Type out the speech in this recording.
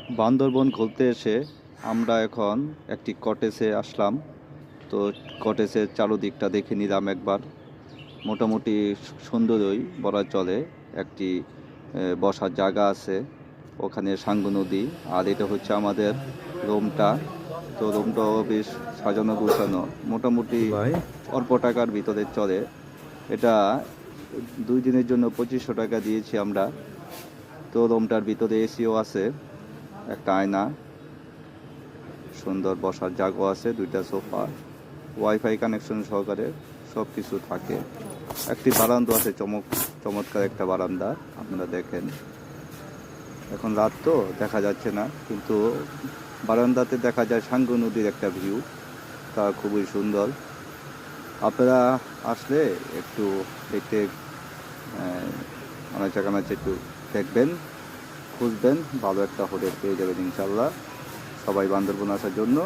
বান্দরবন ঘুরতে এসে আমরা এখন একটি কটেজে আসলাম। তো কটেজের চারদিকটা দেখে নিলাম একবার। মোটামুটি সুন্দরই বলা চলে। একটি বসার জায়গা আছে, ওখানে সাঙ্গু নদী। আর এটা হচ্ছে আমাদের রুমটা। তো রুমটাও বেশ সাজানো গোছানো, মোটামুটি ভাই অল্প টাকার ভিতরে চলে। এটা 2 দিনের জন্য 2500 টাকা দিয়েছি আমরা। তো রুমটার ভিতরে এসিও আছে, একটা আয়না, সুন্দর বসার জায়গা আছে, 2টা সোফা, ওয়াইফাই কানেকশন সহকারে সব কিছু থাকে। একটি বারান্দা আছে, চমৎকার একটা বারান্দা, আপনারা দেখেন। এখন রাত তো দেখা যাচ্ছে না, কিন্তু বারান্দাতে দেখা যায় সাঙ্গু নদীর একটা ভিউ, তা খুবই সুন্দর। আপনারা আসলে একটু দেখতে আনাচে কানাচে একটু দেখবেন, খুঁজবেন, ভালো একটা হোটেল পেয়ে যাবেন ইনশাল্লাহ। সবাই বান্দরবন আসার জন্য